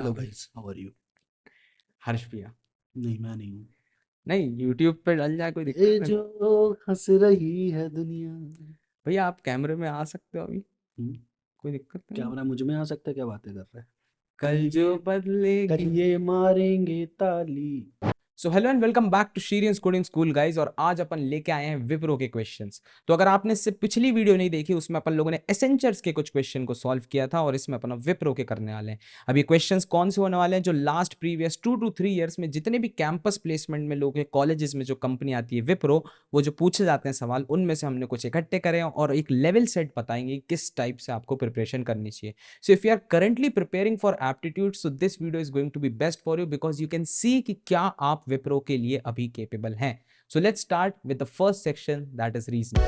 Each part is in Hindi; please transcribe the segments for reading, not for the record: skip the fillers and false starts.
हेलो भाई। Guys, how are you? Harsh भैया। नहीं, मैं नहीं हूँ। नहीं, यूट्यूब पे डल जाए कोई ये दिक्कत नहीं। जो हंस रही है दुनिया। भैया आप कैमरे में आ सकते हो अभी, हम्म, कोई दिक्कत तो नहीं। कैमरा मुझ में आ सकता है? क्या बातें कर रहा है? कल जो बदलेगी। करिए मारेंगे ताली। So hello and welcome back to Sheryians Coding School guys. और आज अपन लेके आए हैं विप्रो के क्वेश्चंस। तो अगर आपने इससे पिछली वीडियो नहीं देखी, उसमें अपन लोगों ने एसेंचर्स के कुछ क्वेश्चन को सॉल्व किया था, और इसमें अपन विप्रो के करने वाले हैं। अब ये क्वेश्चंस कौन से होने वाले हैं? जो लास्ट प्रीवियस 2 to 3 ईयर्स में जितने भी कैंपस प्लेसमेंट में लोग हैं, कॉलेजेस में जो कंपनी आती है विप्रो, वो जो पूछे जाते हैं सवाल, उनमें से हमने कुछ इकट्ठे करे हैं और एक लेवल सेट बताएंगे किस टाइप से आपको प्रिपरेशन करनी चाहिए। So if you are currently preparing for aptitude, so this video is going to be best for you because you can see कि क्या आप विप्रो के लिए अभी capable हैं। So let's start with the first section, that is reasoning.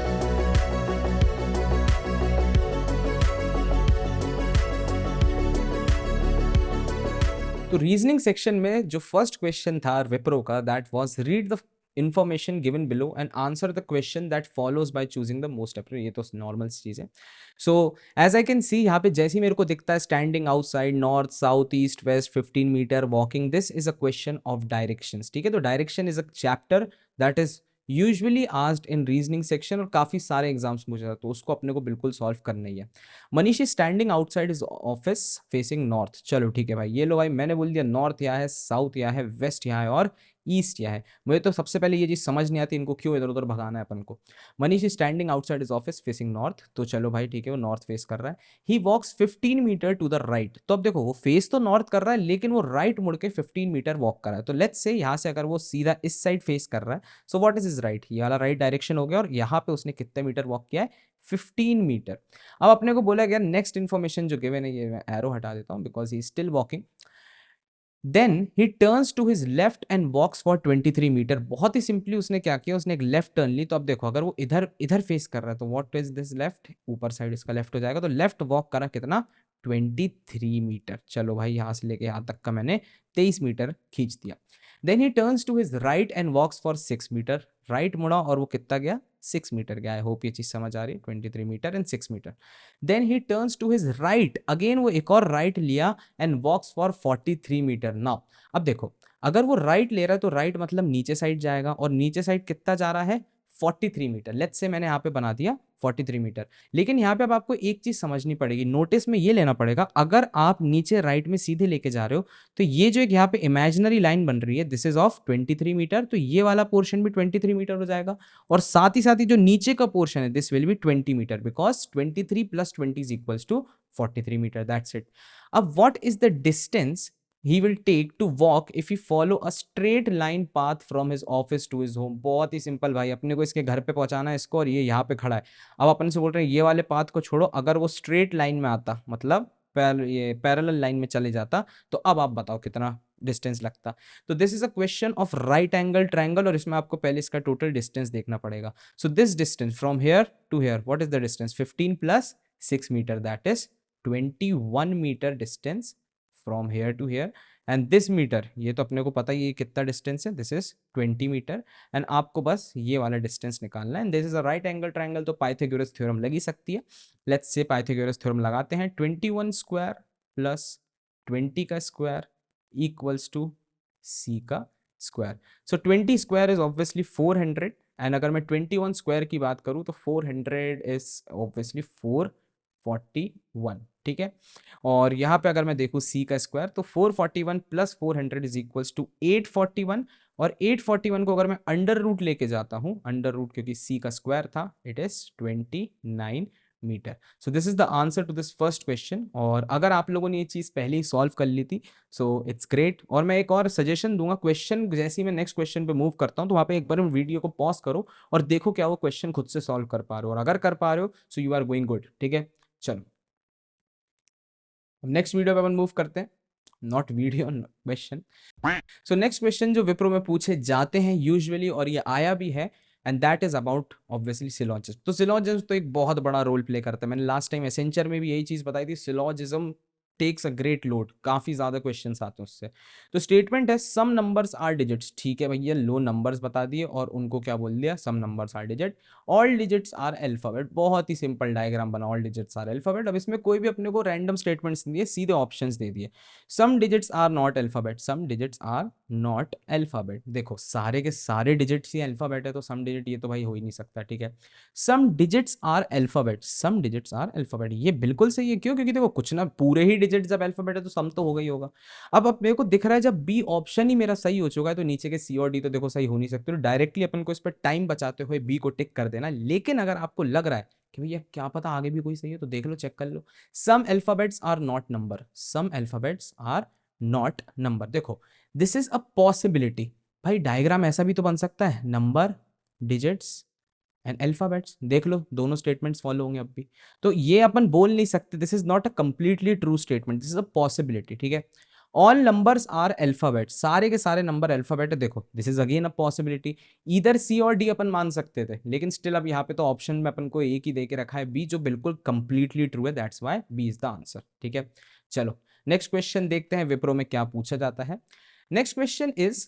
तो रीजनिंग सेक्शन में जो फर्स्ट क्वेश्चन था विप्रो का, that was read the information given below and answer the question that follows by choosing the most appropriate। ये तो नॉर्मल चीज है। So as I can see, यहाँ पे जैसे ही मेरे को दिखता है standing outside north south east west 15 metre walking, this is a question of directions. ठीक है, तो direction is a chapter that is usually asked in reasoning section, और काफी सारे एग्जाम्स मुझे, तो उसको अपने को बिल्कुल सॉल्व करना ही है। Manish is standing outside is office facing north. चलो ठीक है भाई, ये लो भाई, मैंने बोल दिया नॉर्थ यहाँ है, साउथ यहाँ है, वेस्ट यहाँ है और ईस्ट यहाँ है। मुझे तो सबसे पहले ये चीज समझ नहीं आती, इनको क्यों इधर उधर भगाना है अपन को। Manish is standing outside is office facing north, तो चलो भाई ठीक है, वो नॉर्थ फेस कर रहा है। ही वॉक्स 15 मीटर टू द राइट। तो अब देखो, वो फेस तो नॉर्थ कर रहा है, लेकिन वो राइट मुड़ के 15 मीटर वॉक कर रहा है। तो लेट्स से यहाँ से अगर वो सीधा इस साइड फेस कर रहा है, so what is is right, ये वाला राइट डायरेक्शन हो गया। और यहाँ पे उसने कितने मीटर वॉक किया है? 15 मीटर। अब अपने को बोला गया नेक्स्ट इन्फॉर्मेशन जो गिवन है, ये मैं एरो हटा देता हूँ because he still walking. Then he turns to his left and walks for 23 metre. बहुत ही सिंपली उसने क्या किया, उसने एक लेफ्ट टर्न ली। तो अब देखो, अगर वो इधर इधर फेस कर रहा है, तो व्हाट इज दिस लेफ्ट, ऊपर साइड इसका लेफ्ट हो जाएगा। तो लेफ्ट वॉक करा कितना? 23 मीटर। चलो भाई, यहाँ से लेके यहाँ तक का मैंने 23 मीटर खींच दिया। Then he turns to his right and walks for 6 metre. Right मुड़ा और वो कितना गया? 6 मीटर गया। आई होप ये चीज समझ आ रही है, 23 metre and 6 metre. Then he turns to his right, again वो एक और राइट लिया and walks for 43 metre. Now अब देखो, अगर वो राइट ले रहा है तो राइट मतलब नीचे साइड जाएगा, और नीचे साइड कितना जा रहा है? 43 मीटर। लेट्स से मैंने यहाँ पे बना दिया 43 मीटर। लेकिन यहाँ पे अब आपको एक चीज समझनी पड़ेगी, नोटिस में ये लेना पड़ेगा, अगर आप नीचे राइट में सीधे लेके जा रहे हो, तो ये जो एक यहाँ पे इमेजिनरी लाइन बन रही है, दिस इज ऑफ 23 मीटर, तो ये वाला पोर्शन भी 23 मीटर हो जाएगा। और साथ ही जो नीचे का पोर्शन है, this will be 20 metre, because 23 plus 20 is equals to 43 metre. That's it. अब what is the distance he will take to walk if he follow a straight line path from his office to his home? बहुत ही सिंपल भाई, अपने को इसके घर पे पहुंचाना है इसको, और ये यहाँ पे खड़ा है। अब अपन से बोल रहे हैं ये वाले पाथ को छोड़ो, अगर वो स्ट्रेट लाइन में आता, मतलब ये पैरेलल लाइन में चले जाता, तो अब आप बताओ कितना डिस्टेंस लगता। तो this is a question of right angle triangle, और इसमें आपको पहले इसका टोटल डिस्टेंस देखना पड़ेगा। So this distance from here to here, what is the distance? 15 plus 6 metre, that is 21 metre distance from here to here. And this metre, ये तो अपने को पता ही है कितना डिस्टेंस है, दिस इज 20 मीटर। एंड आपको बस ये वाला डिस्टेंस निकालना है। And this is a right angle triangle, तो पाइथागोरस थ्योरम लग ही सकती है। लेट्स से पाइथागोरस थ्योरम लगाते हैं। 21 स्क्वायर प्लस 20 का स्क्वायर इक्वल्स टू सी का square. So 20 square is obviously 400, and अगर मैं 21 स्क्वायर की बात करूं तो 400 इज ऑब्वियसली 441। ठीक है, और यहाँ पे अगर मैं देखूँ सी का स्क्वायर, तो 441 प्लस 400 इज इक्वल्स टू 841। और 841 को अगर मैं अंडर रूट लेके जाता हूँ, अंडर रूट क्योंकि सी का स्क्वायर था, it is 29 metre. So this is the answer to this first question. और अगर आप लोगों ने ये चीज पहले ही सॉल्व कर ली थी, सो इट्स ग्रेट। और मैं एक और सजेशन दूंगा, क्वेश्चन जैसे ही मैं नेक्स्ट क्वेश्चन पे मूव करता हूँ, तो वहाँ पे एक बार वीडियो को पॉज करो और देखो क्या वो क्वेश्चन खुद से सॉल्व कर पा रहे हो, और अगर कर पा रहे हो so you are going good. ठीक है, चलो नेक्स्ट वीडियो पे अपन मूव करते हैं, not video question. So next question जो विप्रो में पूछे जाते हैं यूजुअली, और ये आया भी है, and that is about obviously syllogism. तो सिलॉजिज्म तो एक बहुत बड़ा रोल प्ले करता है। मैंने लास्ट टाइम एसेंचर में भी यही चीज बताई थी, syllogism takes a great load, काफी ज्यादा क्वेश्चंस आते हैं उससे। तो स्टेटमेंट है सम नंबर्स आर डिजिट्स, ठीक है भैया, लो नंबर्स बता दिए और उनको क्या बोल दिया, some numbers are digit, all digits are alphabet, बहुत ही सिंपल डायग्राम बना, ऑल डिजिट्स आर अल्फाबेट। अब इसमें कोई भी अपने को रैंडम स्टेटमेंट्स नहीं दिए, सीधे ऑप्शंस दे दिए। Some digits are not alphabet, some digits are not alphabet, देखो सारे के सारे डिजिट्स ही अल्फाबेट है तो सम डिजिट ये तो भाई हो ही नहीं सकता, ठीक है। Some digits are alphabet, some digits are alphabet, ये बिल्कुल सही है, क्यों, क्योंकि देखो कुछ ना पूरे ही डिजिट जब अल्फाबेट है तो सम तो होगा ही होगा। अब मेरे को दिख रहा है जब बी ऑप्शन ही मेरा सही हो चुका है तो नीचे के सी और डी तो देखो सही हो नहीं सकते, तो डायरेक्टली अपन को इस पर टाइम बचाते हुए बी को टिक कर देना। लेकिन अगर आपको लग रहा है कि भैया क्या पता आगे भी कोई सही है तो देख लो, चेक कर लो। Some alphabets are not number, some alphabets are not number, देखो दिस इज अ पॉसिबिलिटी, भाई डायग्राम ऐसा भी तो बन सकता है, नंबर, डिजिट्स एंड अल्फाबेट्स, देख लो दोनों स्टेटमेंट्स फॉलो होंगे अब भी। तो ये अपन बोल नहीं सकते this is not a completely true statement, this is a possibility, ठीक है। ऑल नंबर्स आर अल्फाबेट, सारे के सारे नंबर अल्फाबेट है, देखो this is again a possibility, इधर सी और डी अपन मान सकते थे, लेकिन स्टिल अब यहाँ पे तो ऑप्शन में अपन को एक ही दे के रखा है बी, जो बिल्कुल कंप्लीटली ट्रू है, that's why B is the answer, ठीक है। चलो नेक्स्ट क्वेश्चन देखते हैं विप्रो में क्या पूछा जाता है। नेक्स्ट क्वेश्चन इज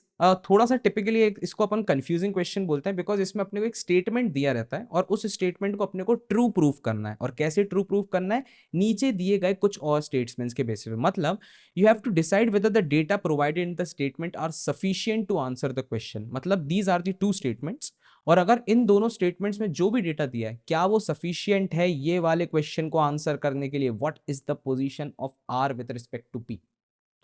थोड़ा सा टिपिकली इसको अपन कंफ्यूजिंग क्वेश्चन बोलते हैं, बिकॉज इसमें अपने को एक स्टेटमेंट दिया रहता है और उस स्टेटमेंट को अपने को ट्रू प्रूफ करना है, और कैसे ट्रू प्रूफ करना है, नीचे दिए गए कुछ और स्टेटमेंट्स के बेसिस पे, मतलब you have to decide whether the data provided in the statement are sufficient to answer the question, मतलब these are the two statements, और अगर इन दोनों स्टेटमेंट्स में जो भी डेटा दिया है क्या वो सफिशिएंट है ये वाले क्वेश्चन को आंसर करने के लिए, what is the position of R with respect to P.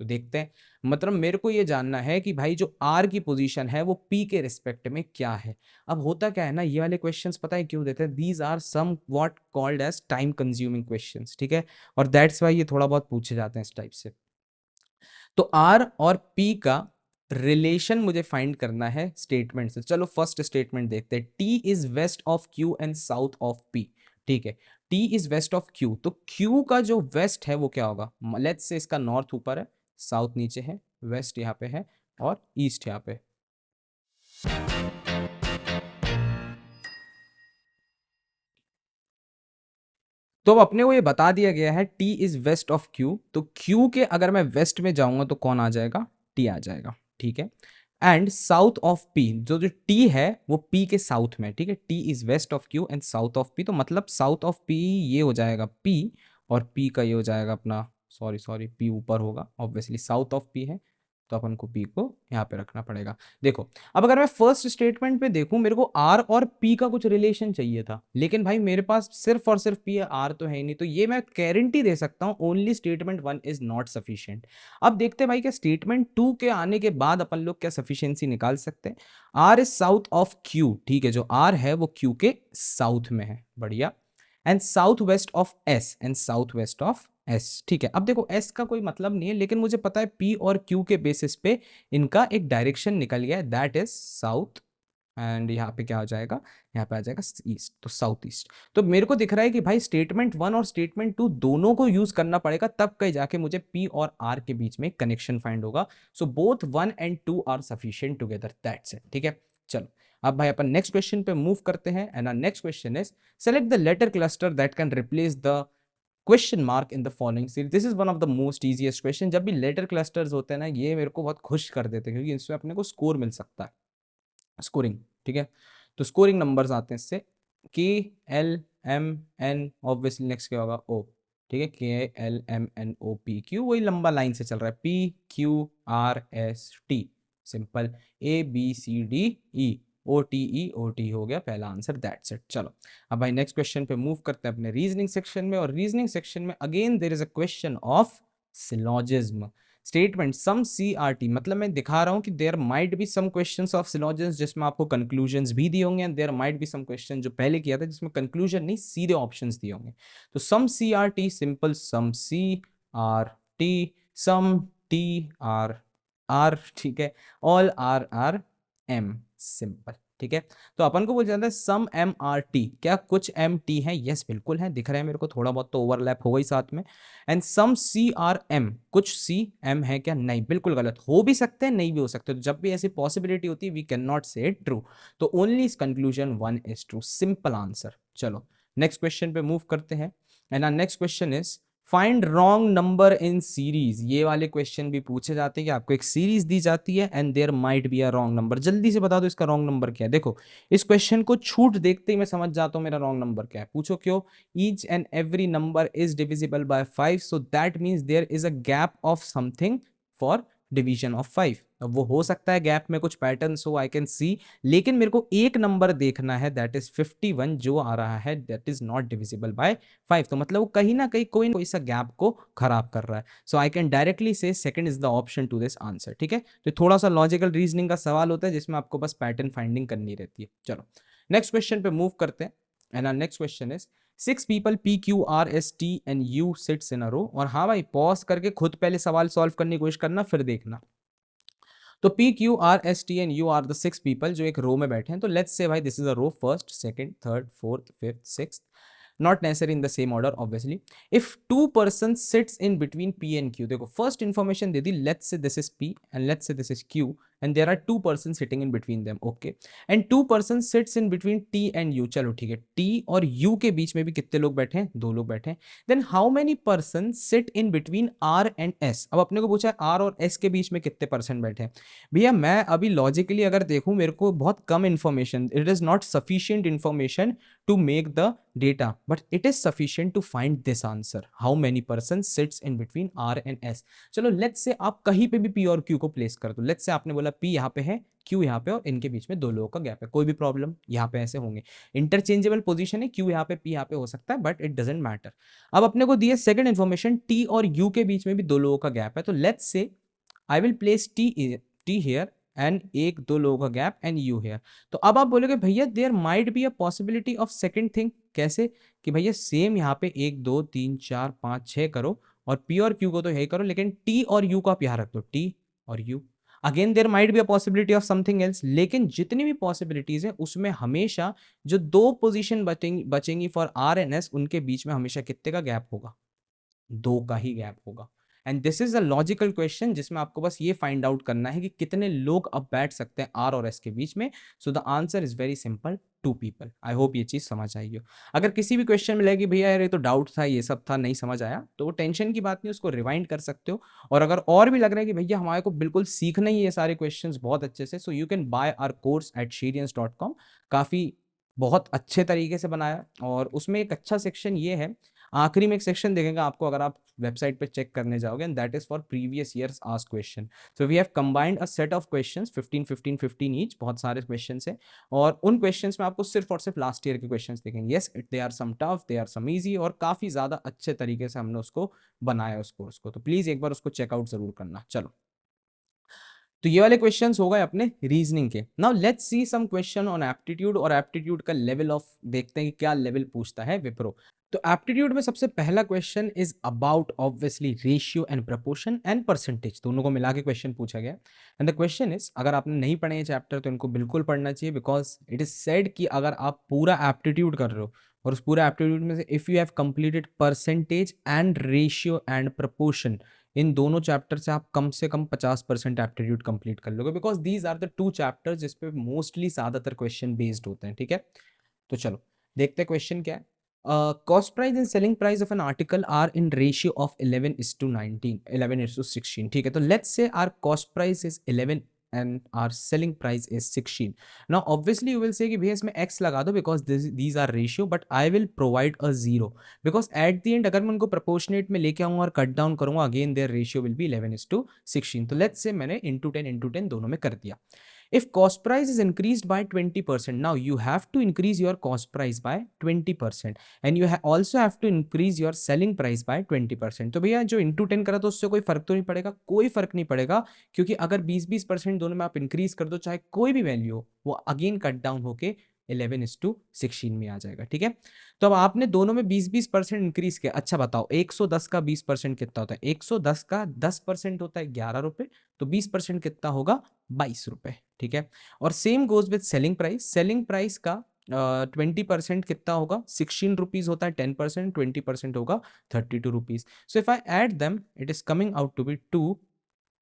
तो देखते हैं, मतलब मेरे को ये जानना है कि भाई जो आर की पोजीशन है वो पी के रिस्पेक्ट में क्या है। अब होता क्या है ना, ये वाले क्वेश्चंस पता है क्यों देते हैं, these are somewhat called as time consuming questions, ठीक है, और दैट्स वाई ये थोड़ा बहुत पूछे जाते हैं इस टाइप से। तो आर और पी का रिलेशन मुझे फाइंड करना है स्टेटमेंट से। चलो फर्स्ट स्टेटमेंट देखते हैं, T is west of Q and south of P, ठीक है, T is west of Q, तो क्यू का जो वेस्ट है वो क्या होगा, लेट्स से इसका नॉर्थ ऊपर है, साउथ नीचे है, वेस्ट यहाँ पे है और ईस्ट यहाँ पे। तो अब अपने को ये बता दिया गया है T is west of Q, तो क्यू के अगर मैं वेस्ट में जाऊंगा तो कौन आ जाएगा, टी आ जाएगा, ठीक है। एंड साउथ ऑफ पी, जो जो टी है वो पी के साउथ में, ठीक है, T is west of Q and south of P, तो मतलब साउथ ऑफ पी ये हो जाएगा पी, और पी का ये हो जाएगा अपना, सॉरी सॉरी पी ऊपर होगा ऑब्वियसली, साउथ ऑफ पी है तो अपन को पी को यहाँ पे रखना पड़ेगा। देखो अब अगर मैं फर्स्ट स्टेटमेंट पे देखूं, मेरे को आर और पी का कुछ रिलेशन चाहिए था, लेकिन भाई मेरे पास सिर्फ और सिर्फ पी है, आर तो है ही नहीं, तो ये मैं गारंटी दे सकता हूं only statement one is not sufficient. अब देखते हैं भाई क्या स्टेटमेंट टू के आने के बाद अपन लोग क्या सफिशियंसी निकाल सकते हैं। R is south of Q, ठीक है, जो आर है वो क्यू के साउथ में है, बढ़िया, and south west of S, and south west of S, ठीक है। अब देखो एस का कोई मतलब नहीं है, लेकिन मुझे पता है पी और क्यू के बेसिस पे इनका एक डायरेक्शन निकल गया है, दैट इज साउथ, एंड यहाँ पे क्या हो जाएगा, यहाँ पे आ जाएगा ईस्ट, तो साउथ ईस्ट। तो मेरे को दिख रहा है कि भाई स्टेटमेंट वन और स्टेटमेंट टू दोनों को यूज करना पड़ेगा, तब कहीं जाके मुझे पी और आर के बीच में कनेक्शन फाइंड होगा। So both one and two are sufficient together, that's it, ठीक है। चलो अब भाई अपन नेक्स्ट क्वेश्चन पे मूव करते हैं, and next question is select the letter cluster that can replace the question mark in the following series. This is one of the most easiest question. जब भी लेटर क्लस्टर्स होते हैं ना, ये मेरे को बहुत खुश कर देते हैं, क्योंकि इसमें अपने को स्कोर मिल सकता है, स्कोरिंग, ठीक है। तो स्कोरिंग नंबर्स आते हैं इससे, K L M N, obviously next क्या होगा, ओ, ठीक है, K L M N O P Q, वही लंबा लाइन से चल रहा है, P Q R S T, simple, A B C D E, O T हो गया पहला आंसर, दैट्स इट। चलो अब भाई नेक्स्ट क्वेश्चन पे मूव करते हैं अपने रीजनिंग सेक्शन में, और रीजनिंग सेक्शन में again there is a question of syllogism statement some C R T, मतलब मैं दिखा रहा हूं कि there might be some questions of syllogism जिसमें आपको कंक्लूजन्स भी दिए होंगे, and there might be some question जो पहले किया था जिसमें कंक्लूजन नहीं सीधे ऑप्शंस दिए होंगे। तो sum C R T, simple sum C R T, sum T R R, ठीक है, all R R M, simple, ठीक है। तो अपन को बोल जाता है सम एम आर टी, क्या कुछ एम टी है, यस बिल्कुल है, दिख रहा है मेरे को, थोड़ा बहुत तो ओवरलैप हो गई साथ में। And some C R M, कुछ सी एम है क्या, नहीं, बिल्कुल गलत, हो भी सकते हैं नहीं भी हो सकते, तो जब भी ऐसी पॉसिबिलिटी होती है वी कैन नॉट से ट्रू, तो ओनली इस conclusion one is true, simple answer. चलो नेक्स्ट क्वेश्चन पे मूव करते हैं, and next question is find wrong number in series, ये वाले क्वेश्चन भी पूछे जाते हैं कि आपको एक सीरीज दी जाती है and there might be a wrong number, जल्दी से बता दो इसका रॉन्ग नंबर क्या है। देखो इस क्वेश्चन को छूट देखते ही मैं समझ जाता हूं मेरा रॉन्ग नंबर क्या है। पूछो क्यों? Each and every number is divisible by 5, so that means there is a gap of something for division of 5। अब वो हो सकता है गैप में कुछ पैटर्न हो, आई कैन सी, लेकिन मेरे को एक नंबर देखना है दैट इज 51 जो आ रहा है that is not divisible by 5। तो मतलब वो कहीं ना कहीं कोई ना कोई सा गैप को खराब कर रहा है। So I can directly say second is the option to this answer. ठीक है, तो थोड़ा सा लॉजिकल रीजनिंग का सवाल होता है जिसमें आपको बस पैटर्न फाइंडिंग करनी रहती है। चलो नेक्स्ट क्वेश्चन पे मूव करते हैं and our next question is 6 people PQRST and U sits in a row. और हाँ भाई पॉज करके खुद पहले सवाल सॉल्व करने की कोशिश करना फिर देखना। तो PQRST and U are the 6 people जो एक रो में बैठे हैं। तो लेट्स से भाई this is a row, first second third fourth fifth sixth, not necessary in the same order obviously. If two persons sits in between P and Q, देखो first information they the, let's say this is P and let's say this is Q and there are two persons sitting in between them, okay, and two persons sits in between T and U। चलो ठीक है, T और U के बीच में भी कितने लोग बैठे हैं? दो लोग बैठे हैं। then how many persons sit in between R and S? अब अपने को पूछा है R और S के बीच में कितने परसेंट बैठे हैं। भैया मैं अभी लॉजिकली अगर देखूं मेरे को बहुत कम information, it is not sufficient information to make the data, but it is sufficient to find this answer, how many persons sits in between R and S। चलो let's say आप कहीं पे भी P और Q को प्लेस कर दो। let's say आपने बोला P यहाँ पे है, Q यहाँ पे, और इनके बीच में दो लोगों का गैप है, कोई भी प्रॉब्लम यहाँ पे ऐसे होंगे, इंटरचेंजेबल पोजीशन है, Q यहाँ पे P यहाँ पे हो सकता है, बट इट डजेंट मैटर। अब अपने को दिया सेकंड इन्फॉर्मेशन T और U के बीच में भी दो लोगों का गैप है। तो let's say I will place T here and एक दो लोगों का गैप एंड यू हेयर। तो अब आप बोलोगे भैया there might be a possibility of second thing. कैसे? कि भैया सेम यहाँ पे 1 2 3 4 5 6 करो और पी और क्यू को तो यही करो, लेकिन टी और यू को आप यहाँ रख दो, टी और U. Again there might be a possibility of something else, लेकिन जितनी भी पॉसिबिलिटीज है उसमें हमेशा जो दो पोजीशन बचेंगी फॉर आर एन एस, उनके बीच में हमेशा कितने का गैप होगा? दो का ही गैप होगा। And this is a logical question जिसमें आपको बस ये फाइंड आउट करना है कि कितने लोग अब बैठ सकते हैं आर और एस के बीच में। So the answer is very simple, 2 people। I hope ये चीज समझ आई हो। अगर किसी भी क्वेश्चन में लगे भैया यार ये तो डाउट था, ये सब था, नहीं समझ आया, तो टेंशन की बात नहीं, उसको रिवाइंड कर सकते हो। और अगर और भी लग रहा है कि भैया हमारे को बिल्कुल सीखना ही है ये सारे क्वेश्चंस बहुत अच्छे से, so you can buy our course at shirians.com। काफी बहुत अच्छे तरीके से बनाया, और उसमें एक अच्छा सेक्शन ये है, आखिरी में एक सेक्शन देखेगा आपको अगर आप वेबसाइट पे चेक करने जाओगे, and that is for previous years asked question. So we have combined a set of questions 15 15 15 each, बहुत सारे क्वेश्चंस हैं, और उन क्वेश्चंस में आपको सिर्फ और सिर्फ लास्ट ईयर के क्वेश्चंस दिखेंगे। Yes they are some tough, they are some easy, और काफी ज्यादा अच्छे तरीके से हमने उसको बनाया उस कोर्स को, तो प्लीज एक बार उसको चेकआउट जरूर करना। चलो तो ये वाले क्वेश्चंस हो गए अपने रीजनिंग के। Now let's see some question on aptitude, और एप्टीट्यूड का लेवल ऑफ देखते हैं कि क्या लेवल पूछता है विप्रो। तो एप्टीट्यूड में सबसे पहला question is about obviously ratio and proportion and percentage, दोनों को मिला के क्वेश्चन पूछा गया। एंड द क्वेश्चन इज, अगर आपने नहीं पढ़े ये चैप्टर तो इनको बिल्कुल पढ़ना चाहिए, बिकॉज इट इज सेड कि अगर आप पूरा एप्टीट्यूड कर रहे हो और उस पूरे एप्टीट्यूड में से if you have completed percentage and ratio and proportion, इन दोनों चैप्टर से आप कम से कम 50% एप्टीट्यूड कंप्लीट कर लोगे, because these are the two chapters जिस पे मोस्टली ज्यादातर क्वेश्चन बेस्ड होते हैं। ठीक है, तो चलो देखते हैं क्वेश्चन क्या है। Cost price and selling price of an article are in ratio of 11:19, 11:16। ठीक है, तो let's say our cost price is 11 and our selling price is 16। now obviously you will say कि भैया इसमें x लगा दो because these are ratio, but I will provide a zero because at the end अगर मैं उनको proportionate में लेके आऊंगा और कट डाउन करूंगा, again their ratio will be 11:16। तो let's say मैंने into 10 into 10 दोनों में कर दिया। if cost price is increased by 20%, now you have to increase your cost price by 20% and you also have to increase your selling price by 20%। तो भैया जो into 10 करा तो उससे कोई फर्क तो नहीं पड़ेगा? कोई फर्क नहीं पड़ेगा, क्योंकि अगर 20-20% दोनों में आप इंक्रीज कर दो चाहे कोई भी वैल्यू हो, वो अगेन कट डाउन होके 11:16 में आ जाएगा। ठीक है, तो अब आपने दोनों में 20-20% इंक्रीज किया। अच्छा बताओ 110 का 20% कितना होता है? 110 का 10% होता है 11 रुपए, तो 20% कितना होगा? 22 रुपए। ठीक है, और same goes with selling price. Selling price का 20% कितना होगा? 16 रुपीज होता है, 10% 20% होगा 32 rupees. So if I add them it is coming out to be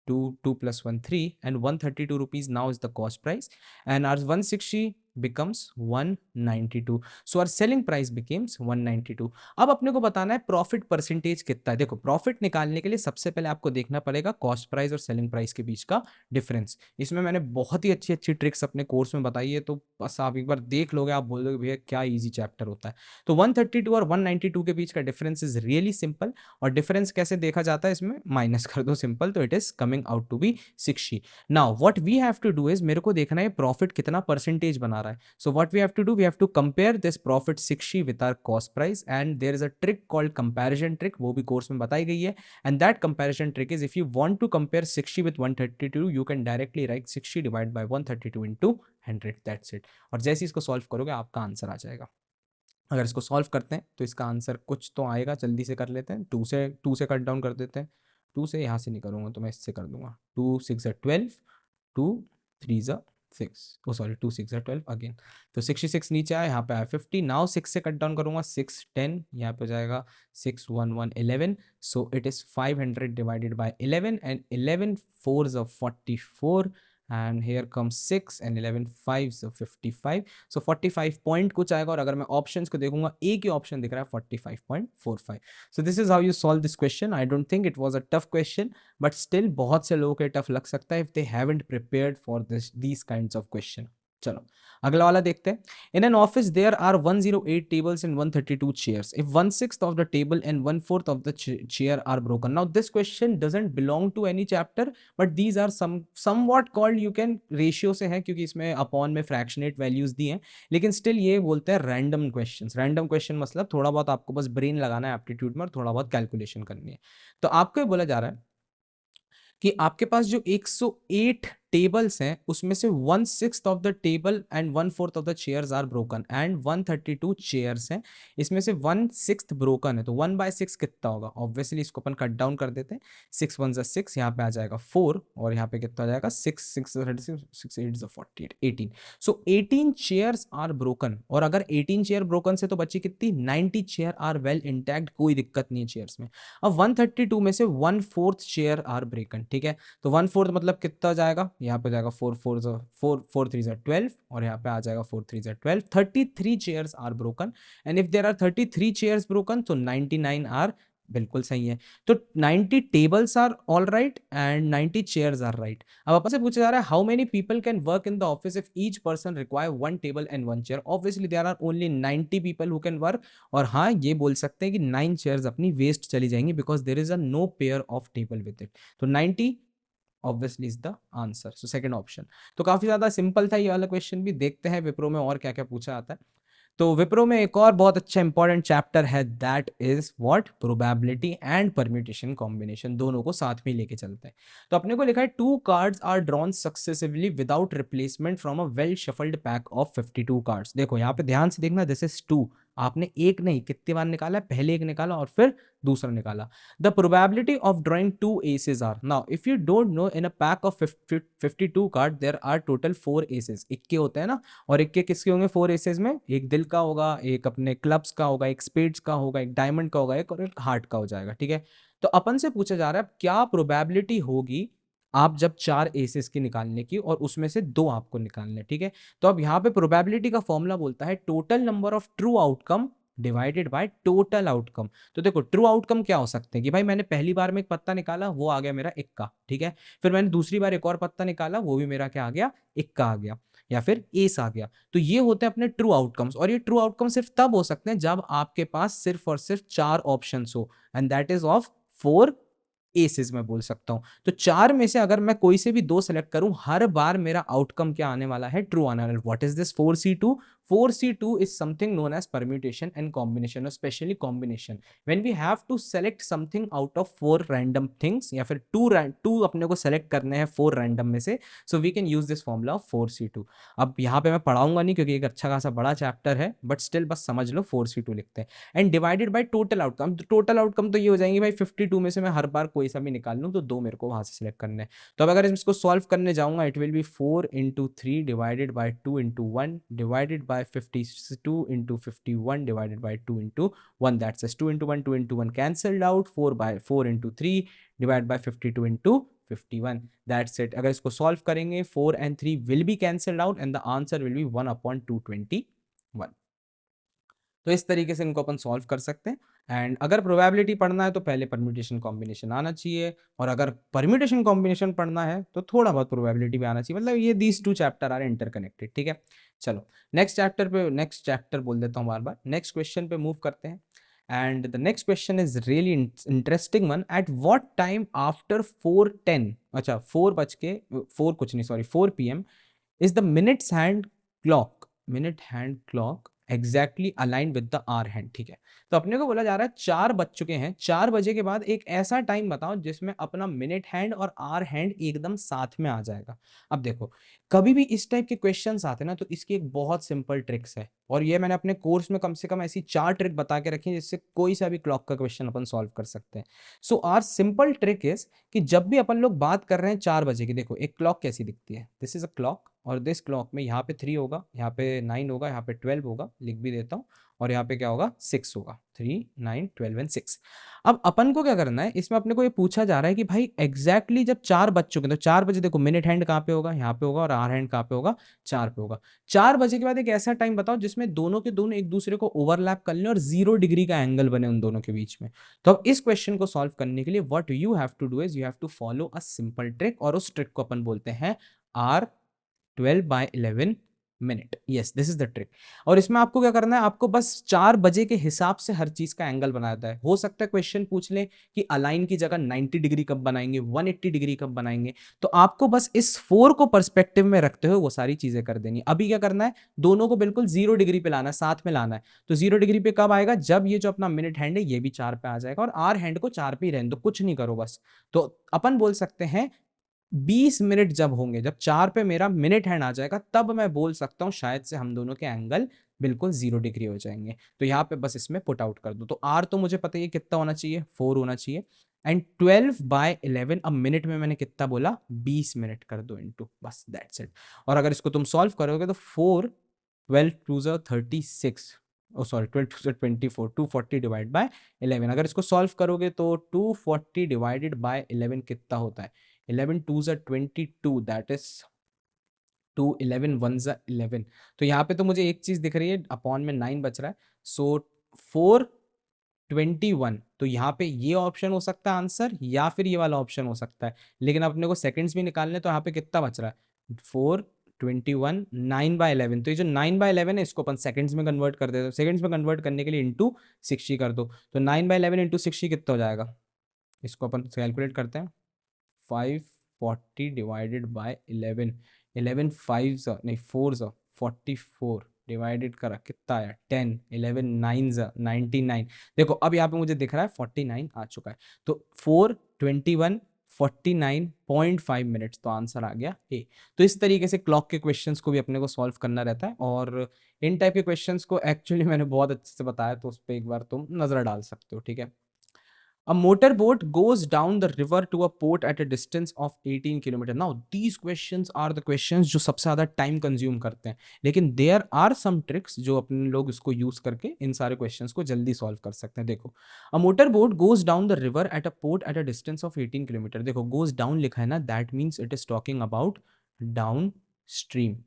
2 plus 1 3 and 132 rupees now is the cost price, and our 160 becomes 192. So our selling price becomes 192. अब अपने को बताना है प्रॉफिट परसेंटेज कितना है। देखो प्रॉफिट निकालने के लिए सबसे पहले आपको देखना पड़ेगा कॉस्ट प्राइस और सेलिंग प्राइस के बीच का डिफरेंस। इसमें मैंने बहुत ही अच्छी अच्छी ट्रिक्स अपने कोर्स में बताई है, तो बस आप एक बार देख लोगे आप बोल दोगे भैया क्या इजी चैप्टर होता है। तो 132 और 192 के बीच का डिफरेंस इज रियली सिंपल, और डिफरेंस कैसे देखा जाता है, इसमें माइनस कर दो सिंपल, तो it is coming out to be 60. Now what we have to do is, मेरे को देखना है प्रॉफिट कितना परसेंटेज बना रहा है। So what we have to do, we have to compare this profit 60 with our cost price, and there is a trick called comparison trick, वो भी कोर्स में बताई गई है। And that comparison trick is, if you want to compare 60 with 132, you can directly write 60 divide by 132 into 100, that's it. और जैसे इसको सॉल्व करोगे आपका आंसर आ जाएगा। अगर इसको सॉल्व करते हैं तो इसका आंसर कुछ तो आएगा, जल्दी से कर लेते हैं। टू से कट डाउन कर देते हैं। टू से यहाँ से नहीं करूँगा तो मैं इससे कर दूंगा। 2 6 12, 2 3 6, ओ सॉरी 2 6 12 अगेन। तो 66 नीचे आया, यहाँ पे आया 50। नाउ 6 से कट डाउन करूँगा, 6 10, यहाँ पे हो जाएगा 6 1 1 11। So it is 500 divided by 11, and 11 4s are 44, and here comes 6 and 11 5s are 55. So 45 point कुछ आएगा, और अगर मैं ऑप्शंस को देखूंगा एक ही ऑप्शन दिख रहा है 45.45. So this is how you solve this question. I don't think it was a tough question, but still बहुत से लोगों के टफ लग सकता है if they haven't prepared for these kinds of question. चलो अगला वाला देखते हैं। In an office there are 108 tables and 132 chairs. If 1/6 of the table and 1/4 of the chair are broken. Now this question doesn't belong to any chapter, but these are somewhat called, you can ratio से है क्योंकि इसमें अपॉन में फ्रैक्शनेट वैल्यूज दी हैं, लेकिन स्टिल ये बोलते हैं रैंडम क्वेश्चंस। रैंडम क्वेश्चन मतलब थोड़ा बहुत आपको बस ब्रेन लगाना है एप्टीट्यूड में और थोड़ा बहुत कैलकुलेशन करनी है। तो आपको ये बोला जा रहा है कि आपके पास जो 108 टेबल्स हैं उसमें से 1/6 of the table and 1/4 of the chairs are broken, and 132 chairs हैं, इसमें से 1/6 ब्रोकन है। तो 1/6 कितना होगा, ऑब्वियसली इसको अपन कट डाउन कर देते हैं। 6 1 6, यहाँ पे आ जाएगा 4, और यहाँ पे कितना आ जाएगा 6 6 36 6 8 48 18। सो 18 चेयर्स आर ब्रोकन, और अगर 18 चेयर ब्रोकन से तो बची कितनी 90 चेयर आर वेल इंटैक्ट, कोई दिक्कत नहीं है चेयर्स में। अब 132 में से 1/4 चेयर आर ब्रेकन, ठीक है। तो 1/4 मतलब कितना हो जाएगा, यहाँ पे जाएगा 4 4 4 3 12, और यहाँ पे आ जाएगा 4 3 12। 33 chairs are broken, and if there are 33 chairs broken तो 99 आर बिल्कुल सही है। तो 90 tables are all right and 90 chairs are right. अब अपन से पूछा जा रहा है how many people can work in the office if each person require 1 table and 1 chair. Obviously there are only 90 people who can work, और हाँ ये बोल सकते हैं कि 9 चेयर्स अपनी वेस्ट चली जाएंगी because there is a no pair of table with it. तो 90 obviously is the answer. So second option. तो काफी ज्यादा सिंपल था ये वाला क्वेश्चन भी। देखते हैं विप्रो में और क्या क्या पूछा आता है। तो विप्रो में एक और बहुत अच्छा इंपॉर्टेंट चैप्टर है, that is what, probability and permutation combination, दोनों को साथ में लेके चलते हैं। तो अपने को लिखा है 2 cards are drawn successively without replacement from a well shuffled pack of 52 cards. देखो यहाँ पे ध्यान से देखना, दिस इज 2, आपने एक नहीं कितनी बार निकाला है, पहले एक निकाला और फिर दूसरा निकाला। The probability of drawing 2 aces are, now if you don't know in a pack of 52 card there are total 4 aces. इक्के होते हैं ना, और इक्के किसके होंगे 4 एसेस में, एक दिल का होगा, एक अपने क्लब्स का होगा, एक स्पेड्स का होगा, एक डायमंड का होगा, एक और एक हार्ट का हो जाएगा, ठीक है। तो अपन से पूछा जा रहा है क्या प्रोबेबिलिटी होगी आप जब 4 एसेस की निकालने की, और उसमें से 2 आपको निकालने, ठीक है। तो अब यहाँ पे प्रोबेबिलिटी का फॉर्मूला बोलता है total number of true outcome divided by total outcome. तो देखो ट्रू आउटकम क्या हो सकते हैं कि भाई मैंने पहली बार में एक पत्ता निकाला, वो आ गया मेरा इक्का, ठीक है। फिर मैंने दूसरी बार एक और पत्ता निकाला, वो भी मेरा क्या आ गया, इक्का आ गया, या फिर एस आ गया। तो ये होते हैं अपने ट्रू आउटकम्स, और ये ट्रू आउटकम सिर्फ तब हो सकते हैं जब आपके पास सिर्फ और सिर्फ 4 ऑप्शंस हो, and that is of 4 aces मैं बोल सकता हूं। तो 4 में से अगर मैं कोई से भी 2 सेलेक्ट करूं, हर बार मेरा आउटकम क्या आने वाला है, ट्रू आने वाला है। What is this 4C2? 4C2 is something known as permutation and combination, especially combination. When we have to select something out of 4 random things, या फिर 2 अपने को select करने हैं 4 random में से, so we can use this formula of 4C2. अब यहाँ पे मैं पढ़ाऊंगा नहीं क्योंकि एक अच्छा खासा बड़ा चैप्टर है, बट स्टिल बस समझ लो 4C2 लिखते हैं। And divided by total outcome. Total outcome तो ये हो जाएंगे भाई 52 में से मैं हर बार कोई सा भी निकाल लूँ, तो 2 मेरे को वहां से सिलेक्ट करने हैं। तो अब अगर इसको सॉल्व करने जाऊंगा, it will B 4 into 3 divided by 2 into 1 divided by 52 into 51 divided by 2 into 1. That's 2 into 1 cancelled out. 4 into 3 divided by 52 into 51, that's it. अगर इसको सॉल्व करेंगे 4 and 3 will be cancelled out and the answer will be 1/221। तो इस तरीके से इनको अपन सॉल्व कर सकते हैं। एंड अगर प्रोबेबिलिटी पढ़ना है तो पहले परम्यूटेशन कॉम्बिनेशन आना चाहिए, और अगर परम्यूटेशन कॉम्बिनेशन पढ़ना है तो थोड़ा बहुत प्रोबेबिलिटी भी आना चाहिए। मतलब ये these two chapter are interconnected, ठीक है। चलो नेक्स्ट चैप्टर बोल देता हूँ बार बार, नेक्स्ट क्वेश्चन पे मूव करते हैं। And the next question is really interesting one. At what time after 4:10, अच्छा 4 कुछ नहीं, sorry 4 PM is the minute hand clock exactly aligned with the hour hand, ठीक है। तो अपने को बोला जा रहा है 4 बज चुके हैं, 4 बजे के बाद एक ऐसा टाइम बताओ जिसमें अपना मिनट हैंड और आर हैंड एकदम साथ में आ जाएगा। अब देखो, कभी भी इस टाइप के क्वेश्चंस आते हैं ना, तो इसकी एक बहुत सिंपल ट्रिक्स है, और ये मैंने अपने कोर्स में कम से कम ऐसी 4 ट्रिक बता के रखी है जिससे कोई सा भी क्लॉक का क्वेश्चन अपन सॉल्व कर सकते हैं। सो आर सिंपल ट्रिक इज कि जब भी अपन लोग बात कर रहे हैं 4 बजे की, देखो एक क्लॉक कैसी दिखती है, दिस इज अ क्लॉक, और दिस क्लॉक में यहाँ पे 3 होगा, यहाँ पे 9 होगा, यहाँ पे 12 होगा, लिख भी देता हूँ, और यहाँ पे क्या होगा 6 होगा, 3, 9, 12 एंड 6। अब अपन को क्या करना है, इसमें अपने को ये पूछा जा रहा है कि भाई एग्जैक्टली जब 4 बज चुके हैं, तो 4 बजे देखो मिनट हैंड कहाँ पे होगा, यहाँ पे होगा, और आर हैंड कहाँ पे होगा, 4 पे होगा। 4 बजे के बाद एक ऐसा टाइम बताओ जिसमें दोनों के दोनों एक दूसरे को ओवरलैप कर लें और 0 डिग्री का एंगल बने उन दोनों के बीच में। तो अब इस क्वेश्चन को सॉल्व करने के लिए what you have to do is you have to follow a simple trick, और उस ट्रिक को अपन बोलते हैं R12/11 minute. Yes, this is the trick. और इसमें आपको क्या करना है, आपको बस 4 बजे के हिसाब से हर चीज का एंगल बनाता है। हो सकता है क्वेश्चन पूछ ले कि अलाइन की जगह 90 डिग्री कब बनाएंगे, 180 डिग्री कब बनाएंगे, तो आपको बस इस 4 को पर्सपेक्टिव में रखते हुए वो सारी चीजें कर देनी। अभी क्या करना है, दोनों को बिल्कुल 0 डिग्री पे लाना है, साथ में लाना है। तो 0 डिग्री पे कब आएगा, जब ये जो अपना मिनट हैंड है ये भी 4 पे आ जाएगा, और आर हैंड को 4 पे ही रहने दो, कुछ नहीं करो बस। तो अपन बोल सकते हैं 20 मिनट जब होंगे, जब 4 पे मेरा मिनट हैंड आ जाएगा, तब मैं बोल सकता हूँ शायद से हम दोनों के एंगल बिल्कुल 0 डिग्री हो जाएंगे। तो यहाँ पे बस इसमें पुट आउट कर दो। तो आर तो मुझे पता ही है कितना होना चाहिए, 4 होना चाहिए, एंड 12/11, अब मिनट में मैंने कितना बोला, 20 मिनट कर दो इनटू, बस दैट्स इट। और अगर इसको तुम सॉल्व करोगे तो 4, 12 2 36, ओ सॉरी 12 2 24, 240 डिवाइड बाय 11। अगर इसको सॉल्व करोगे तो 240 डिवाइडेड बाय 11 कितना होता है, 11 2 22, दैट इज 2, 11 1 11। तो यहाँ पे तो मुझे एक चीज दिख रही है, अपॉन में 9 बच रहा है, सो 421। तो यहाँ पे ये ऑप्शन हो सकता है आंसर, या फिर ये वाला ऑप्शन हो सकता है, लेकिन अपने को सेकंड्स भी निकालने, तो यहाँ पे कितना बच रहा है, 421, 9/11। तो ये जो 9/11 है इसको अपन सेकंड्स में कन्वर्ट कर देते हैं। सेकंड्स में कन्वर्ट करने के लिए इंटू 60 कर दो, तो 9/11 इंटू 60 कितना हो जाएगा, इसको अपन कैलकुलेट करते हैं। 540 डिवाइडेड बाय 11, 11 5 नहीं 4 44 डिवाइडेड करा कितना आया 10, 11 9 99। देखो अब यहाँ पे मुझे दिख रहा है 49 आ चुका है, तो 421 49.5 मिनट्स, तो आंसर आ गया ए। तो इस तरीके से क्लॉक के क्वेश्चंस को भी अपने को सॉल्व करना रहता है, और इन टाइप के क्वेश्चंस को एक्चुअली मैंने बहुत अच्छे से बताया, तो उस पर एक बार तुम नजर डाल सकते हो, ठीक है। A motorboat goes down the river to a port at a distance of 18 kilometer. Now, these questions are the questions जो सबसे ज़्यादा time consume करते हैं, लेकिन there are some tricks जो अपने लोग इसको use करके इन सारे questions को जल्दी solve कर सकते हैं। देखो, a motorboat goes down the river at a port at a distance of 18 kilometer. देखो, goes down लिखा है ना, that means it is talking about downstream.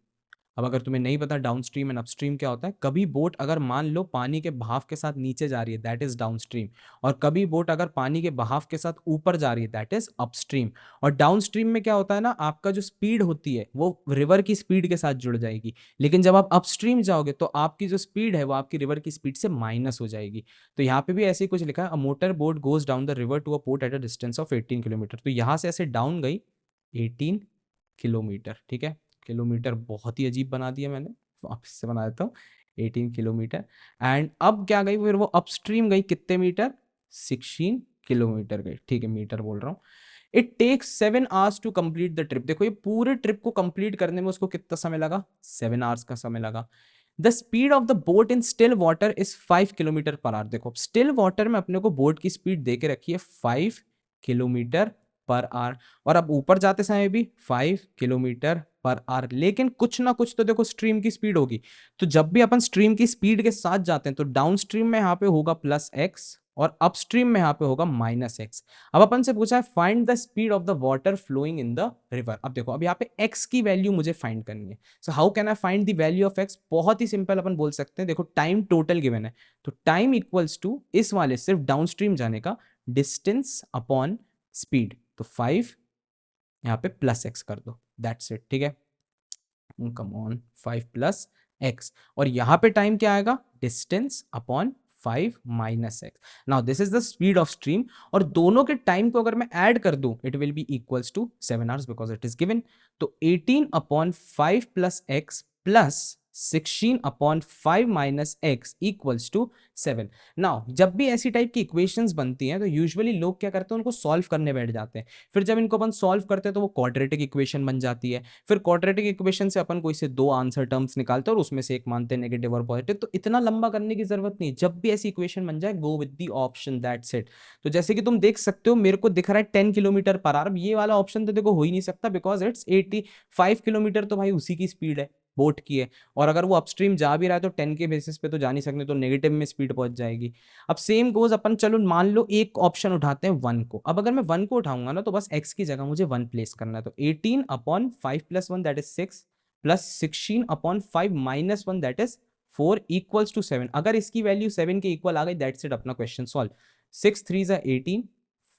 अब अगर तुम्हें नहीं पता डाउन स्ट्रीम एंड अपस्ट्रीम क्या होता है, कभी बोट अगर मान लो पानी के बहाव के साथ नीचे जा रही है, दैट इज डाउन स्ट्रीम, और कभी बोट अगर पानी के बहाव के साथ ऊपर जा रही है, दैट इज अपस्ट्रीम। और डाउन स्ट्रीम में क्या होता है ना, आपका जो स्पीड होती है वो रिवर की स्पीड के साथ जुड़ जाएगी, लेकिन जब आप अपस्ट्रीम जाओगे तो आपकी जो स्पीड है वो आपकी रिवर की स्पीड से माइनस हो जाएगी। तो यहाँ पे भी ऐसे ही कुछ लिखा है, a motor boat goes down the river to a port at a distance of 18 kilometre. तो यहाँ से ऐसे डाउन गई 18 किलोमीटर, ठीक है। किलोमीटर बहुत ही अजीब बना दिया मैंने, वापस से बना देता हूँ, 18 किलोमीटर। एंड अब क्या गई, फिर वो अपस्ट्रीम गई कितने मीटर, 16 किलोमीटर गई, ठीक है, मीटर बोल रहा हूँ। It takes 7 hours to complete the trip. देखो ये पूरे ट्रिप को कंप्लीट करने में उसको कितना समय लगा, 7 आवर्स का समय लगा। The speed of the boat in still water is 5 kilometre per our. देखो स्टिल वाटर में अपने को बोट की स्पीड दे के रखी है 5 किलोमीटर पर आवर, और अब ऊपर जाते समय भी 5 किलोमीटर पर आवर, लेकिन कुछ ना कुछ तो देखो स्ट्रीम की स्पीड होगी। तो जब भी अपन स्ट्रीम की स्पीड के साथ जाते हैं तो डाउन स्ट्रीम में यहाँ पे होगा +x, और अपस्ट्रीम में यहाँ पे होगा -x। अब अपन से पूछा है find the speed of the water flowing in the river. अब देखो अब यहाँ पे x की वैल्यू मुझे फाइंड करनी है। So how can I find the value of x? बहुत ही सिंपल अपन बोल सकते हैं, देखो टाइम टोटल गिवन है, तो टाइम इक्वल्स टू इस वाले सिर्फ डाउनस्ट्रीम जाने का डिस्टेंस अपॉन स्पीड, तो 5 यहाँ पे +x कर दो, दैट्स इट। ठीक है, कम ऑन 5 + x, और यहाँ पे टाइम क्या आएगा? Distance upon 5 - x। Now this is the speed of stream, और दोनों के टाइम को अगर मैं ऐड कर दूं it will be equals to 7 hours because it is given. तो 18/5 + x plus 16/5 - x equals to 7। Now जब भी ऐसी टाइप की इक्वेशंस बनती हैं तो यूजुअली लोग क्या करते हैं, उनको सॉल्व करने बैठ जाते हैं। फिर जब इनको अपन सॉल्व करते हैं तो वो क्वाड्रेटिक इक्वेशन बन जाती है। फिर क्वाड्रेटिक इक्वेशन से अपन कोई से 2 आंसर टर्म्स निकालते हैं और उसमें से एक मानते हैं नेगेटिव और पॉजिटिव। तो इतना लंबा करने की जरूरत नहीं, जब भी ऐसी इक्वेशन बन जाए गो with the option, that's it. तो जैसे कि तुम देख सकते हो मेरे को दिख रहा है 10 किलोमीटर पर आवर, ये वाला ऑप्शन तो देखो हो ही नहीं सकता बिकॉज इट्स 85 किलोमीटर, तो भाई उसी की स्पीड है, बोट की है। और अगर वो अपस्ट्रीम जा भी रहा है तो 10 के बेसिस पे तो जा नहीं सकते, तो नेगेटिव में स्पीड पहुंच जाएगी। अब सेम गोज अपन, चलो मान लो एक ऑप्शन उठाते हैं 1 को। अब अगर मैं 1 को उठाऊंगा ना तो बस x की जगह मुझे 1 प्लेस करना है, तो 18/5 + 1 that is 6 plus 16/5 - 1 that is 4 equals to 7। अगर इसकी वैल्यू 7 के इक्वल आ गई दैट्स इट, अपना क्वेश्चन सॉल्व। 6 3 = 18,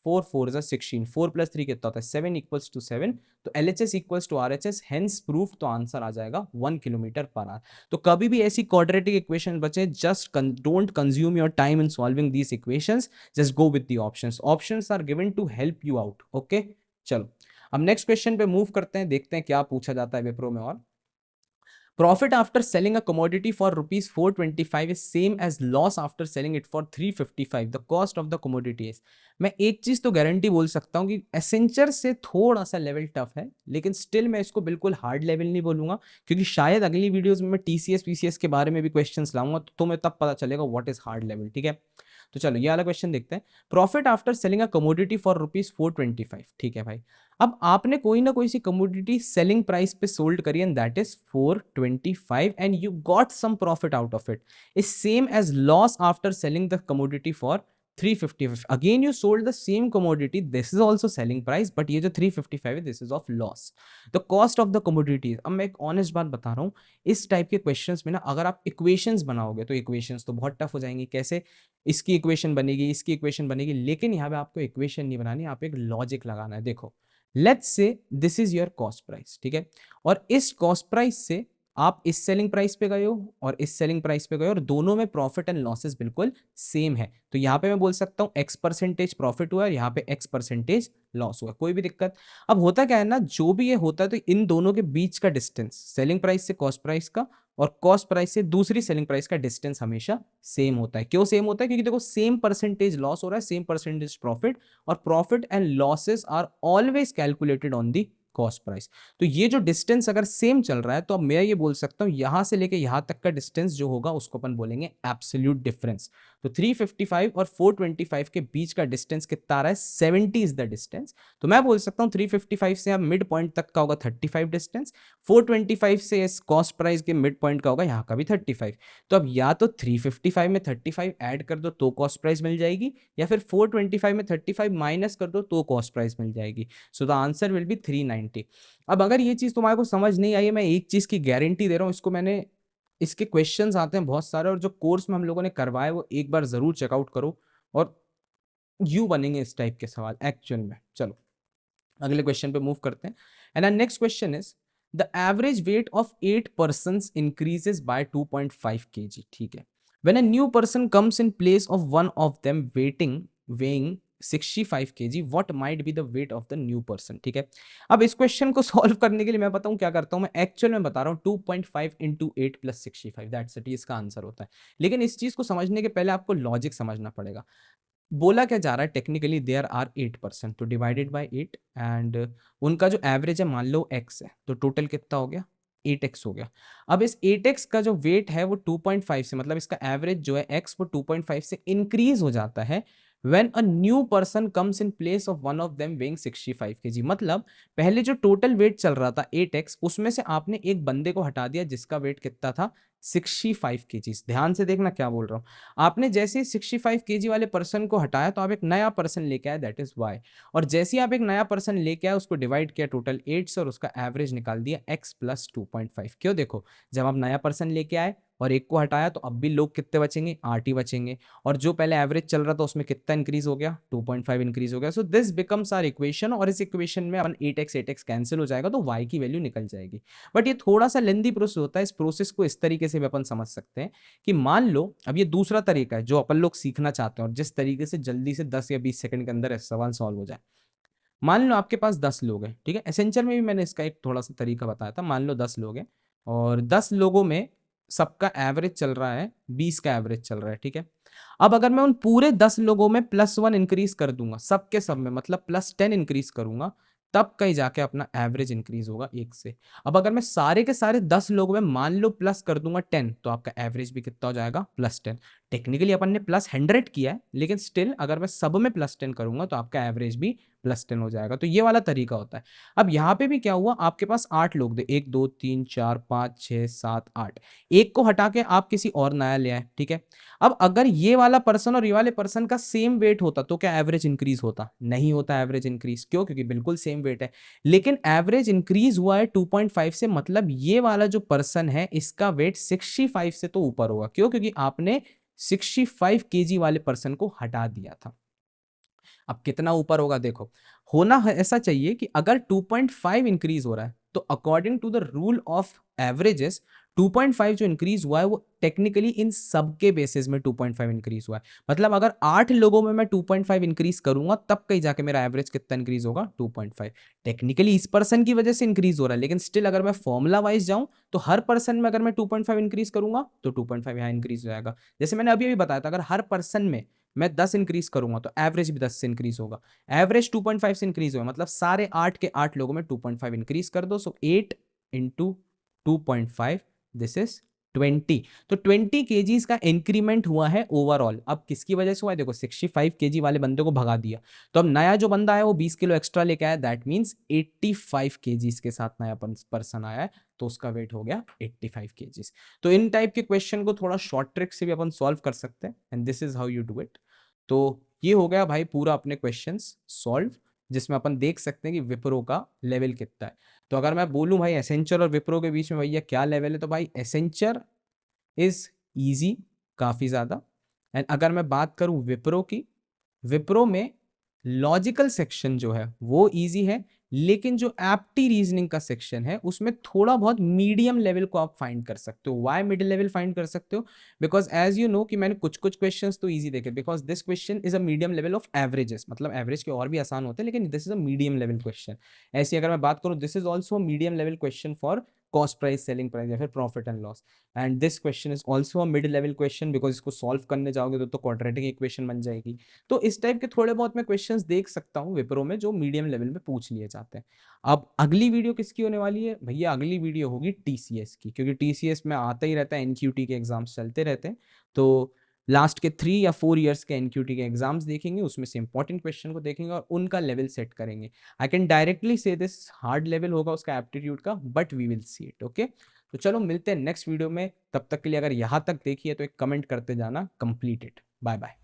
4 4 = 16, 4 + 3 कितना होता है 7 इक्वल्स टू 7। तो LHS equals to RHS, hence proof, तो आंसर आ जाएगा 1 किलोमीटर पर आवर। तो कभी भी ऐसी क्वाड्रेटिक इक्वेशन बचे, just don't consume your time in solving these equations, just go with the options. Options are given to help you out. Okay, चलो अब नेक्स्ट क्वेश्चन पे मूव करते हैं, देखते हैं क्या पूछा जाता है विप्रो में। और profit after selling a commodity for rupees 425 is same as loss after selling it for 355, the cost of the commodity is। मैं एक चीज तो गारंटी बोल सकता हूं कि एसेंचर से थोड़ा सा लेवल टफ है, लेकिन स्टिल मैं इसको बिल्कुल हार्ड लेवल नहीं बोलूंगा, क्योंकि शायद अगली वीडियोस में मैं TCS PCS के बारे में भी क्वेश्चंस लाऊंगा, तो तुम्हें तब पता चलेगा व्हाट इज हार्ड लेवल। ठीक है, तो चलो ये वाला क्वेश्चन देखते हैं। Profit after selling a commodity for rupees 425। ठीक है भाई, अब आपने कोई ना कोई सी कमोडिटी सेलिंग प्राइस पे सोल्ड करी and that is 425 and you got some profit out of it, is same as loss after selling the commodity for 355। Again you sold the same commodity, this is also selling price, but ये जो 355 है this is of loss. The cost of the commodity, अब मैं एक ऑनेस्ट बात बता रहा हूँ, इस टाइप के क्वेश्चंस में ना अगर आप इक्वेशंस बनाओगे तो इक्वेशंस तो बहुत टफ हो जाएंगी। कैसे? इसकी इक्वेशन बनेगी, इसकी इक्वेशन बनेगी, लेकिन यहाँ पे आपको इक्वेशन नहीं बनानी, आप एक लॉजिक लगाना है। देखो let's say this is your cost price, ठीक है, और इस कॉस्ट प्राइस से आप इस सेलिंग प्राइस पे गए हो और इस सेलिंग प्राइस पे गए हो, और दोनों में प्रॉफिट एंड लॉसेस बिल्कुल सेम है। तो यहाँ पे मैं बोल सकता हूँ x% प्रॉफिट हुआ है, यहाँ पे x% लॉस हुआ, कोई भी दिक्कत। अब होता क्या है ना, जो भी ये होता है तो इन दोनों के बीच का डिस्टेंस, सेलिंग प्राइस से कॉस्ट प्राइस का और कॉस्ट प्राइस से दूसरी सेलिंग प्राइस का डिस्टेंस हमेशा सेम होता है। क्यों सेम होता है? क्योंकि देखो सेम परसेंटेज लॉस हो रहा है, सेम परसेंटेज प्रॉफिट, और profit and losses are always calculated on the cost price. तो ये जो डिस्टेंस अगर सेम चल रहा है तो अब मैं ये बोल सकता हूं यहां से लेके यहां तक का डिस्टेंस जो होगा उसको अपन बोलेंगे एब्सोल्यूट डिफरेंस। तो 355 और 425 के बीच का डिस्टेंस कितना आ रहा है? 70 इज द डिस्टेंस। तो मैं बोल सकता हूं 355 से अब मिड पॉइंट तक का होगा 35 डिस्टेंस, 425 से इस कॉस्ट प्राइस के मिड पॉइंट का होगा यहाँ का भी 35। तो अब या तो 355 में 35 ऐड कर दो तो कॉस्ट प्राइस मिल जाएगी, या फिर 425 में 35 माइनस कर दो तो कॉस्ट प्राइस मिल जाएगी। So the answer will be 390। अब अगर ये चीज तुम्हारे को समझ नहीं आई है, मैं एक चीज की गारंटी दे रहा हूँ, इसको मैंने, इसके क्वेश्चंस आते हैं बहुत सारे, और जो कोर्स में हम लोगों ने करवाए वो एक बार जरूर चेकआउट करो, और यू बनेंगे इस टाइप के सवाल एक्चुअल में। चलो अगले क्वेश्चन पे मूव करते हैं, and our next question is the average weight of 8 persons increases by 2.5 kg। ठीक है, when a new person comes in place of one of them weighing 65 kg, what might be the weight of the new person। ठीक है, अब इस क्वेश्चन को सॉल्व करने के लिए मैं बताऊं क्या करता हूं, मैं एक्चुअल में बता रहा हूं 2.5 × 8 + 65 दैट्स इट, इसका आंसर होता है। लेकिन इस चीज को समझने के पहले आपको लॉजिक समझना पड़ेगा। बोला क्या जा रहा है टेक्निकली, देयर आर 8%, तो डिवाइडेड बाय 8, एंड उनका जो एवरेज है मान लो x है, तो टोटल कितना हो गया? 8x हो गया। अब इस 8x का जो वेट है वो 2.5 से, मतलब इसका एवरेज जो है x वो 2.5 से इंक्रीज हो जाता है when a new person comes in place of one of them weighing 65 kg। मतलब पहले जो टोटल वेट चल रहा था 8x, उसमें से आपने एक बंदे को हटा दिया जिसका वेट कितना था 65 kg। ध्यान से देखना क्या बोल रहा हूँ। आपने जैसे 65 kg वाले पर्सन को हटाया तो आप एक नया पर्सन लेके आए, दैट इज वाई। और जैसे ही आप एक नया पर्सन लेके आए उसको डिवाइड किया टोटल 8 से और उसका एवरेज निकाल दिया x प्लस 2.5। क्यों? देखो, जब आप नया पर्सन लेके आए और एक को हटाया तो अब भी लोग कितने बचेंगे? 8 ही बचेंगे। और जो पहले एवरेज चल रहा था उसमें कितना इंक्रीज हो गया? 2.5 इंक्रीज हो गया। So this becomes our equation, और इस इक्वेशन में अपन 8x कैंसिल हो जाएगा तो y की वैल्यू निकल जाएगी। बट ये थोड़ा सा लेंदी प्रोसेस होता है। इस प्रोसेस को इस तरीके से भी अपन समझ सकते हैं कि मान लो, अब ये दूसरा तरीका है जो अपन लोग सीखना चाहते हैं और जिस तरीके से जल्दी से 10 या 20 सेकंड के अंदर सवाल सॉल्व हो जाए। मान लो आपके पास 10 लोग हैं, ठीक है। एसेंचर में भी मैंने इसका एक थोड़ा सा तरीका बताया था। मान लो 10 लोग हैं और 10 लोगों में सबका एवरेज चल रहा है 20 का एवरेज चल रहा है, ठीक है। अब अगर मैं उन पूरे 10 लोगों में +1 इंक्रीज कर दूंगा, सबके सब में, मतलब +10 इंक्रीज करूंगा, तब कहीं जाके अपना एवरेज इंक्रीज होगा 1 से। अब अगर मैं सारे के सारे 10 लोगों में मान लो प्लस कर दूंगा 10, तो आपका एवरेज भी कितना हो जाएगा? +10। टेक्निकली अपन ने +100 किया है, लेकिन स्टिल अगर मैं सब में +10 करूंगा तो आपका एवरेज भी +10 हो जाएगा। तो ये वाला तरीका होता है। अब यहाँ पे भी क्या हुआ, आपके पास 8 लोग थे, 1 2 3 4 5 6 7 8। एक को हटा के आप किसी और नया ले आए, ठीक है। अब अगर ये वाला पर्सन और ये वाले पर्सन का सेम वेट होता तो क्या एवरेज इंक्रीज होता? नहीं होता एवरेज इंक्रीज। क्यों? क्योंकि बिल्कुल सेम वेट है। लेकिन एवरेज इंक्रीज हुआ है 2.5 से, मतलब ये वाला जो पर्सन है इसका वेट 65 से तो ऊपर होगा। क्यों? क्योंकि आपने 65 kg वाले पर्सन को हटा दिया था। अब कितना ऊपर होगा? देखो, होना ऐसा चाहिए कि अगर 2.5 इंक्रीज हो रहा है तो according to the rule of averages 2.5 जो इंक्रीज हुआ है वो टेक्निकली इन सबके बेसिस में 2.5 इंक्रीज हुआ है। मतलब अगर 8 लोगों में मैं 2.5 इंक्रीज करूंगा तब कहीं जाके मेरा एवरेज कितना इंक्रीज होगा? 2.5। टेक्निकली इस पर्सन की वजह से इंक्रीज हो रहा है, लेकिन स्टिल अगर मैं फॉर्मुला वाइज जाऊं तो हर पर्सन में अगर मैं 2.5 इंक्रीज करूंगा तो 2.5 यहाँ इंक्रीज हो जाएगा। जैसे मैंने अभी बताया था, अगर हर पर्सन में मैं 10 इंक्रीज करूंगा तो एवरेज भी 10 से इंक्रीज होगा। एवरेज 2.5 से इंक्रीज होगा, मतलब सारे 8 के 8 लोगों में 2.5 इंक्रीज कर दो। सो 8 इंटू 2.5, दिस इज 20। तो 20 केजीज का इंक्रीमेंट हुआ है ओवरऑल। अब किसकी वजह से हुआ है? देखो, 65 केजी वाले बंदे को भगा दिया तो अब नया जो बंदा है वो 20 किलो एक्स्ट्रा लेके आया, दैट मीन्स 85 केजीज के साथ नया पर्सन आया है, तो उसका वेट हो गया 85 केजीज। तो इन टाइप के क्वेश्चन को थोड़ा शॉर्ट ट्रिक से भी अपन सॉल्व कर सकते हैं, and this is how you do it. तो ये हो गया भाई पूरा अपने क्वेश्चंस सॉल्व, जिसमें अपन देख सकते हैं कि विप्रो का लेवल कितना है। तो अगर मैं बोलूं भाई एसेंचर और विप्रो के बीच में भैया क्या लेवल है, तो भाई एसेंचर इज इजी काफ़ी ज़्यादा। एंड अगर मैं बात करूं विप्रो की, विप्रो में लॉजिकल सेक्शन जो है वो इजी है, लेकिन जो एप्टी रीजनिंग का सेक्शन है उसमें थोड़ा बहुत मीडियम लेवल को आप फाइंड कर सकते हो। वाई मिडिल लेवल फाइंड कर सकते हो? बिकॉज एज यू नो कि मैंने कुछ कुछ क्वेश्चंस तो इजी देखे, because this question is a medium level of averages, मतलब एवरेज के और भी आसान होते हैं लेकिन this is a medium level question. ऐसी अगर मैं बात करूं, this is also medium level question for cost price, selling price या फिर profit and loss. And this question is also a mid level question, because इसको सॉल्व करने जाओगे तो क्वाड्रेटिक इक्वेशन बन जाएगी। तो इस टाइप के थोड़े बहुत मैं क्वेश्चंस देख सकता हूँ विप्रो में जो मीडियम लेवल में पूछ लिए जाते हैं। अब अगली वीडियो किसकी होने वाली है भैया? अगली वीडियो होगी टीसीएस की, क्योंकि टीसीएस में आता ही रहता है, एनक्यूटी के एग्जाम्स चलते रहते हैं। तो लास्ट के 3 या 4 ईयर्स के एनक्यूटी के एग्जाम्स देखेंगे, उसमें से इंपॉर्टेंट क्वेश्चन को देखेंगे और उनका लेवल सेट करेंगे। I can directly say this hard level होगा उसका एप्टीट्यूड का, but we will see it. Okay, तो चलो मिलते हैं नेक्स्ट वीडियो में। तब तक के लिए अगर यहाँ तक देखिए तो एक कमेंट करते जाना, कंप्लीट इट। Bye bye.